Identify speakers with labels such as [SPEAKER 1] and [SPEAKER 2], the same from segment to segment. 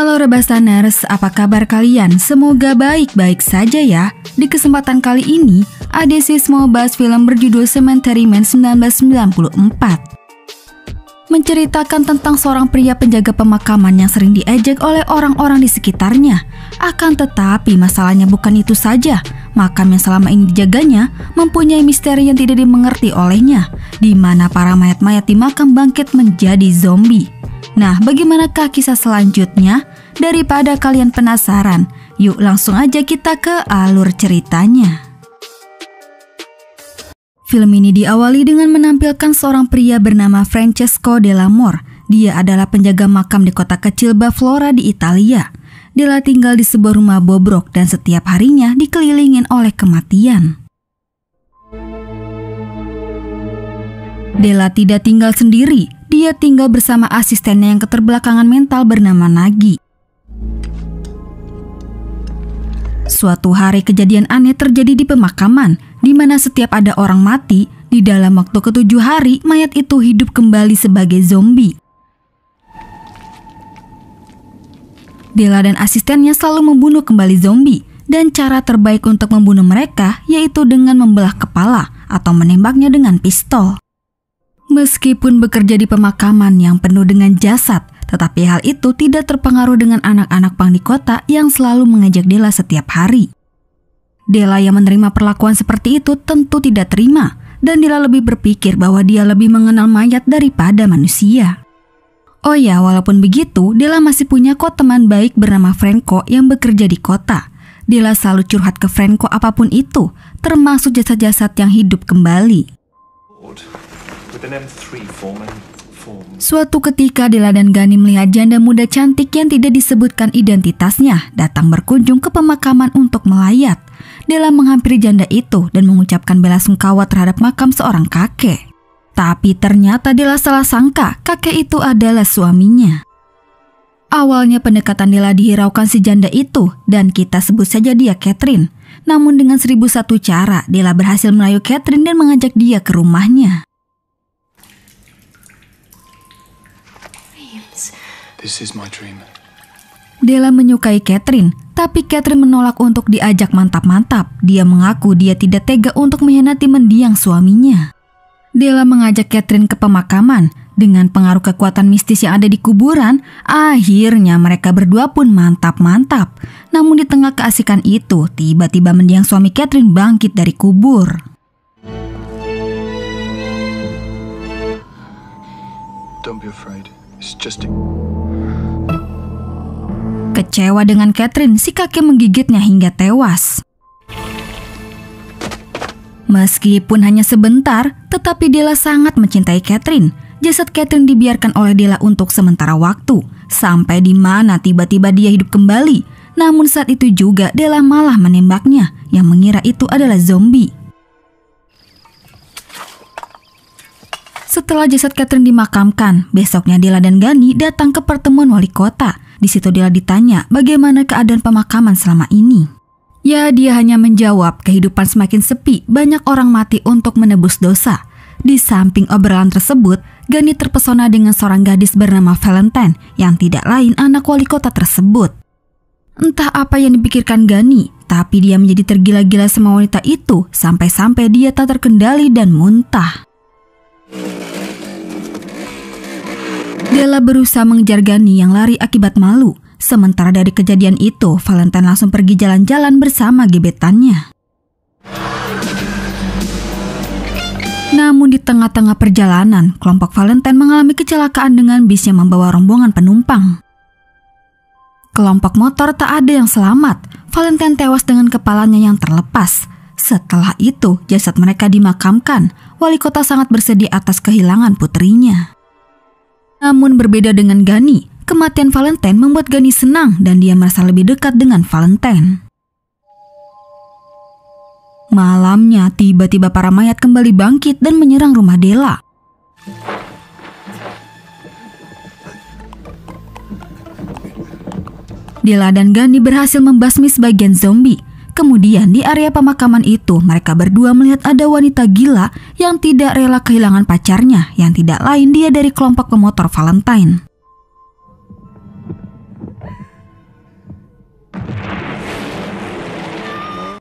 [SPEAKER 1] Halo Rebastaners, apa kabar kalian? Semoga baik-baik saja ya. Di kesempatan kali ini, Adesis mau bahas film berjudul Cemetery Man 1994. Menceritakan tentang seorang pria penjaga pemakaman yang sering diejek oleh orang-orang di sekitarnya. Akan tetapi masalahnya bukan itu saja. Makam yang selama ini dijaganya mempunyai misteri yang tidak dimengerti olehnya, di mana para mayat-mayat di makam bangkit menjadi zombie. Nah, bagaimanakah kisah selanjutnya? Daripada kalian penasaran, yuk langsung aja kita ke alur ceritanya. Film ini diawali dengan menampilkan seorang pria bernama Francesco Delamore. Dia adalah penjaga makam di kota kecil Baflora di Italia. Della tinggal di sebuah rumah bobrok dan setiap harinya dikelilingin oleh kematian. Della tidak tinggal sendiri. Dia tinggal bersama asistennya yang keterbelakangan mental bernama Nagi. Suatu hari kejadian aneh terjadi di pemakaman, di mana setiap ada orang mati, di dalam waktu ke-7 hari mayat itu hidup kembali sebagai zombie. Della dan asistennya selalu membunuh kembali zombie, dan cara terbaik untuk membunuh mereka yaitu dengan membelah kepala atau menembaknya dengan pistol. Meskipun bekerja di pemakaman yang penuh dengan jasad, tetapi hal itu tidak terpengaruh dengan anak-anak pang di kota yang selalu mengejek Della setiap hari. Della yang menerima perlakuan seperti itu tentu tidak terima, dan Della lebih berpikir bahwa dia lebih mengenal mayat daripada manusia. Oh ya, walaupun begitu, Della masih punya kok teman baik bernama Franco yang bekerja di kota. Della selalu curhat ke Franco apapun itu, termasuk jasad-jasad yang hidup kembali. Suatu ketika Della dan Gani melihat janda muda cantik yang tidak disebutkan identitasnya datang berkunjung ke pemakaman untuk melayat. Della menghampiri janda itu dan mengucapkan belasungkawa terhadap makam seorang kakek. Tapi ternyata Della salah sangka kakek itu adalah suaminya. Awalnya pendekatan Della dihiraukan si janda itu dan kita sebut saja dia Catherine. Namun dengan 1001 cara Della berhasil merayu Catherine dan mengajak dia ke rumahnya.
[SPEAKER 2] This is my dream.
[SPEAKER 1] Della menyukai Catherine, tapi Catherine menolak untuk diajak mantap-mantap. Dia mengaku dia tidak tega untuk mengkhianati mendiang suaminya. Della mengajak Catherine ke pemakaman. Dengan pengaruh kekuatan mistis yang ada di kuburan, akhirnya mereka berdua pun mantap-mantap. Namun di tengah keasikan itu, tiba-tiba mendiang suami Catherine bangkit dari kubur.
[SPEAKER 2] Don't be afraid. It's just
[SPEAKER 1] Kecewa dengan Catherine, si kakek menggigitnya hingga tewas. Meskipun hanya sebentar, tetapi Della sangat mencintai Catherine. Jasad Catherine dibiarkan oleh Della untuk sementara waktu, sampai di mana tiba-tiba dia hidup kembali. Namun saat itu juga Della malah menembaknya, yang mengira itu adalah zombie. Setelah jasad Catherine dimakamkan, besoknya Della dan Gani datang ke pertemuan wali kota. Di situ Della ditanya bagaimana keadaan pemakaman selama ini. Ya, dia hanya menjawab kehidupan semakin sepi, banyak orang mati untuk menebus dosa. Di samping obrolan tersebut, Gani terpesona dengan seorang gadis bernama Valentine yang tidak lain anak wali kota tersebut. Entah apa yang dipikirkan Gani, tapi dia menjadi tergila-gila sama wanita itu sampai-sampai dia tak terkendali dan muntah. Della berusaha mengejar Gani yang lari akibat malu. Sementara dari kejadian itu, Valentine langsung pergi jalan-jalan bersama gebetannya. Namun di tengah-tengah perjalanan, kelompok Valentine mengalami kecelakaan dengan bis yang membawa rombongan penumpang. Kelompok motor tak ada yang selamat. Valentine tewas dengan kepalanya yang terlepas. Setelah itu, jasad mereka dimakamkan. Wali kota sangat bersedih atas kehilangan putrinya. Namun berbeda dengan Gani, kematian Valentine membuat Gani senang dan dia merasa lebih dekat dengan Valentine. Malamnya, tiba-tiba para mayat kembali bangkit dan menyerang rumah Della. Della dan Gani berhasil membasmi sebagian zombie. Kemudian di area pemakaman itu mereka berdua melihat ada wanita gila yang tidak rela kehilangan pacarnya, yang tidak lain dia dari kelompok pemotor Valentine.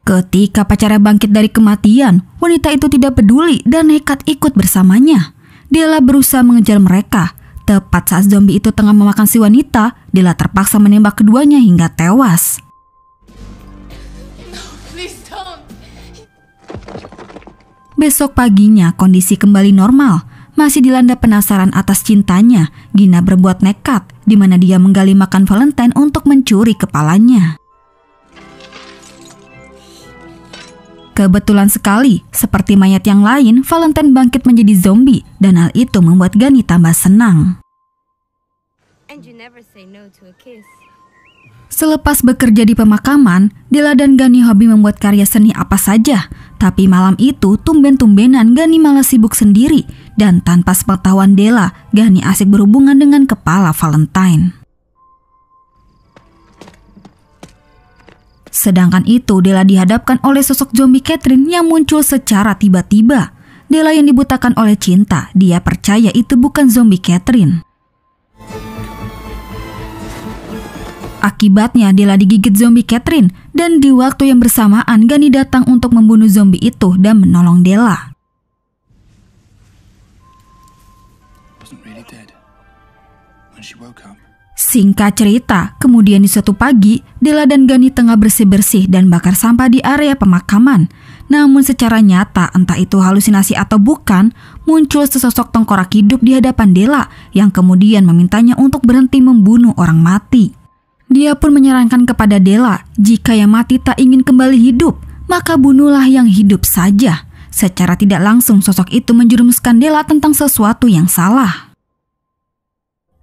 [SPEAKER 1] Ketika pacarnya bangkit dari kematian, wanita itu tidak peduli dan nekat ikut bersamanya. Della berusaha mengejar mereka. Tepat saat zombie itu tengah memakan si wanita, Della terpaksa menembak keduanya hingga tewas. Besok paginya kondisi kembali normal. Masih dilanda penasaran atas cintanya, Gina berbuat nekat, di mana dia menggali makam Valentine untuk mencuri kepalanya. Kebetulan sekali, seperti mayat yang lain, Valentine bangkit menjadi zombie dan hal itu membuat Gani tambah senang. Selepas bekerja di pemakaman, Della dan Gani hobi membuat karya seni apa saja. Tapi malam itu, tumben-tumbenan Gani malah sibuk sendiri dan tanpa sepengetahuan Della, Gani asik berhubungan dengan kepala Valentine. Sedangkan itu, Della dihadapkan oleh sosok zombie Catherine yang muncul secara tiba-tiba. Della yang dibutakan oleh cinta, dia percaya itu bukan zombie Catherine. Akibatnya, Della digigit zombie Catherine, dan di waktu yang bersamaan Gani datang untuk membunuh zombie itu dan menolong Della. Singkat cerita, kemudian di suatu pagi, Della dan Gani tengah bersih-bersih dan bakar sampah di area pemakaman. Namun secara nyata, entah itu halusinasi atau bukan, muncul sesosok tengkorak hidup di hadapan Della yang kemudian memintanya untuk berhenti membunuh orang mati. Dia pun menyarankan kepada Della, jika yang mati tak ingin kembali hidup, maka bunuhlah yang hidup saja. Secara tidak langsung sosok itu menjerumuskan Della tentang sesuatu yang salah.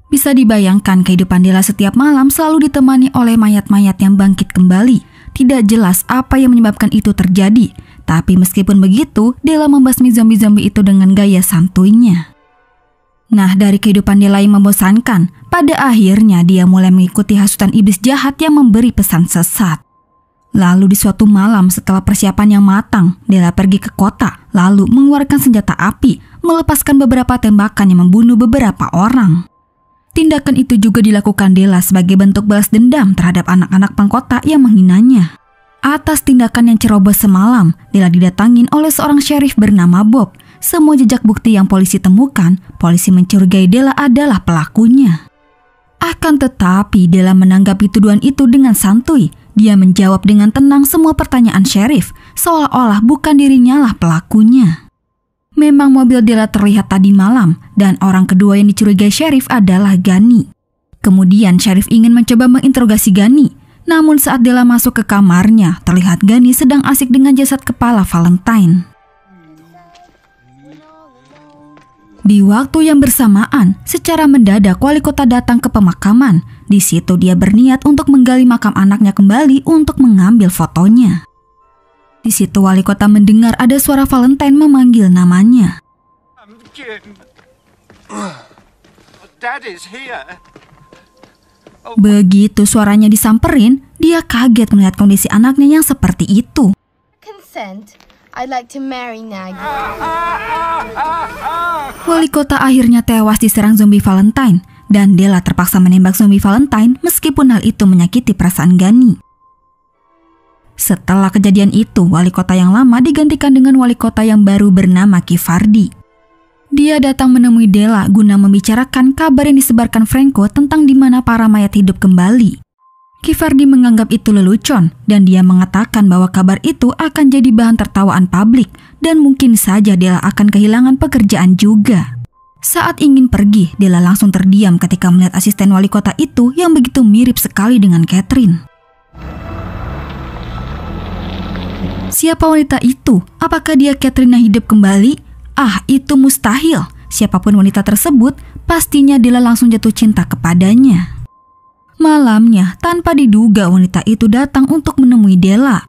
[SPEAKER 1] Bisa dibayangkan kehidupan Della setiap malam selalu ditemani oleh mayat-mayat yang bangkit kembali. Tidak jelas apa yang menyebabkan itu terjadi. Tapi meskipun begitu, Della membasmi zombie-zombie itu dengan gaya santuinya. Nah, dari kehidupan Della yang membosankan, pada akhirnya dia mulai mengikuti hasutan iblis jahat yang memberi pesan sesat. Lalu di suatu malam setelah persiapan yang matang, Della pergi ke kota, lalu mengeluarkan senjata api, melepaskan beberapa tembakan yang membunuh beberapa orang. Tindakan itu juga dilakukan Della sebagai bentuk balas dendam terhadap anak-anak pengkota yang menghinanya. Atas tindakan yang ceroboh semalam, Della didatangin oleh seorang sheriff bernama Bob. Semua jejak bukti yang polisi temukan, polisi mencurigai Della adalah pelakunya. Akan tetapi, Della menanggapi tuduhan itu dengan santuy. Dia menjawab dengan tenang semua pertanyaan sheriff, seolah-olah bukan dirinya lah pelakunya. Memang mobil Della terlihat tadi malam, dan orang kedua yang dicurigai sheriff adalah Gani. Kemudian sheriff ingin mencoba menginterogasi Gani, namun saat Della masuk ke kamarnya, terlihat Gani sedang asik dengan jasad kepala Valentine. Di waktu yang bersamaan, secara mendadak wali kota datang ke pemakaman. Di situ dia berniat untuk menggali makam anaknya kembali untuk mengambil fotonya. Di situ wali kota mendengar ada suara Valentine memanggil namanya. Begitu suaranya disamperin, dia kaget melihat kondisi anaknya yang seperti itu.
[SPEAKER 3] Consent. I'd like to marry Nagy.
[SPEAKER 1] Wali kota akhirnya tewas diserang zombie Valentine, dan Della terpaksa menembak zombie Valentine meskipun hal itu menyakiti perasaan Gani. Setelah kejadian itu, wali kota yang lama digantikan dengan wali kota yang baru bernama Kivardi. Dia datang menemui Della guna membicarakan kabar yang disebarkan Franco tentang di mana para mayat hidup kembali. Kivardi menganggap itu lelucon dan dia mengatakan bahwa kabar itu akan jadi bahan tertawaan publik dan mungkin saja Della akan kehilangan pekerjaan juga. Saat ingin pergi, Della langsung terdiam ketika melihat asisten wali kota itu yang begitu mirip sekali dengan Catherine. Siapa wanita itu? Apakah dia Catherine yang hidup kembali? Ah, itu mustahil. Siapapun wanita tersebut, pastinya Della langsung jatuh cinta kepadanya. Malamnya, tanpa diduga wanita itu datang untuk menemui Della.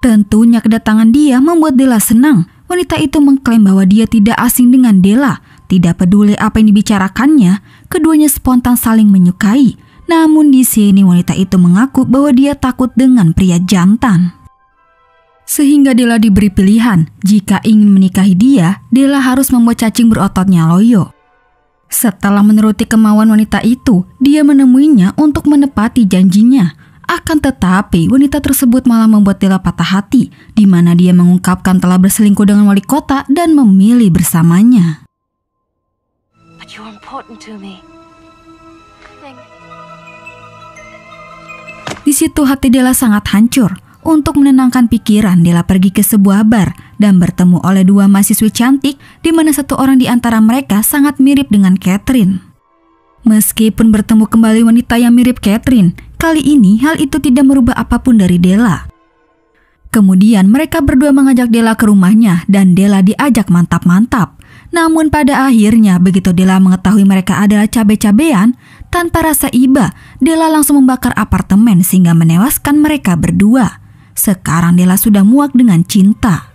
[SPEAKER 1] Tentunya kedatangan dia membuat Della senang. Wanita itu mengklaim bahwa dia tidak asing dengan Della. Tidak peduli apa yang dibicarakannya, keduanya spontan saling menyukai. Namun di sini wanita itu mengaku bahwa dia takut dengan pria jantan. Sehingga Della diberi pilihan, jika ingin menikahi dia, Della harus membuat cacing berototnya loyo. Setelah menuruti kemauan wanita itu, dia menemuinya untuk menepati janjinya. Akan tetapi, wanita tersebut malah membuat Della patah hati, di mana dia mengungkapkan telah berselingkuh dengan wali kota dan memilih bersamanya.
[SPEAKER 4] But you're important to me.
[SPEAKER 1] Di situ hati Della sangat hancur. Untuk menenangkan pikiran, Della pergi ke sebuah bar dan bertemu oleh dua mahasiswi cantik, di mana satu orang di antara mereka sangat mirip dengan Catherine. Meskipun bertemu kembali wanita yang mirip Catherine, kali ini hal itu tidak merubah apapun dari Della. Kemudian mereka berdua mengajak Della ke rumahnya dan Della diajak mantap-mantap. Namun pada akhirnya begitu Della mengetahui mereka adalah cabe-cabean, tanpa rasa iba, Della langsung membakar apartemen sehingga menewaskan mereka berdua. Sekarang Della sudah muak dengan cinta.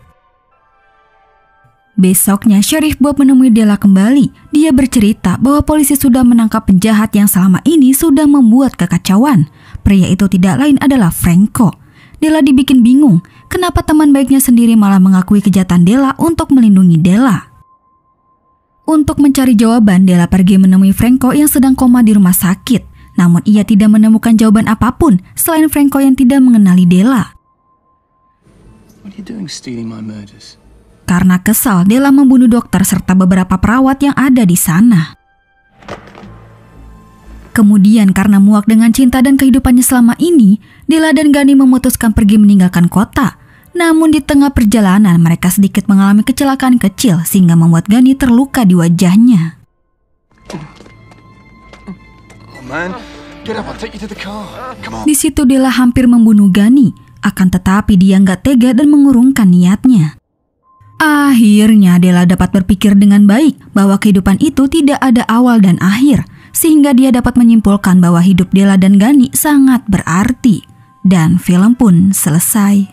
[SPEAKER 1] Besoknya, Sheriff Bob menemui Della kembali. Dia bercerita bahwa polisi sudah menangkap penjahat yang selama ini sudah membuat kekacauan. Pria itu tidak lain adalah Franco. Della dibikin bingung, kenapa teman baiknya sendiri malah mengakui kejahatan Della untuk melindungi Della. Untuk mencari jawaban, Della pergi menemui Franco yang sedang koma di rumah sakit. Namun ia tidak menemukan jawaban apapun selain Franco yang tidak mengenali Della.
[SPEAKER 2] What are you doing stealing my murders?
[SPEAKER 1] Karena kesal, Della membunuh dokter serta beberapa perawat yang ada di sana. Kemudian karena muak dengan cinta dan kehidupannya selama ini, Della dan Gunny memutuskan pergi meninggalkan kota. Namun di tengah perjalanan mereka sedikit mengalami kecelakaan kecil sehingga membuat Gunny terluka di wajahnya.
[SPEAKER 2] Oh man, get up, I'll take you to the car. Come on.
[SPEAKER 1] Di situ Della hampir membunuh Gunny, akan tetapi dia nggak tega dan mengurungkan niatnya. Akhirnya Della dapat berpikir dengan baik bahwa kehidupan itu tidak ada awal dan akhir, sehingga dia dapat menyimpulkan bahwa hidup Della dan Gunny sangat berarti. Dan film pun selesai.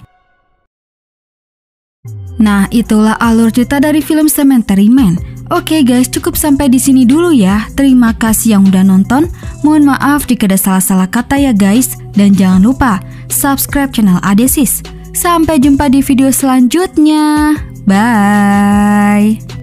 [SPEAKER 1] Nah, itulah alur cerita dari film Cemetery Man. Oke guys, cukup sampai di sini dulu ya. Terima kasih yang udah nonton. Mohon maaf jika ada salah-salah kata ya guys. Dan jangan lupa subscribe channel Adesis. Sampai jumpa di video selanjutnya. Bye.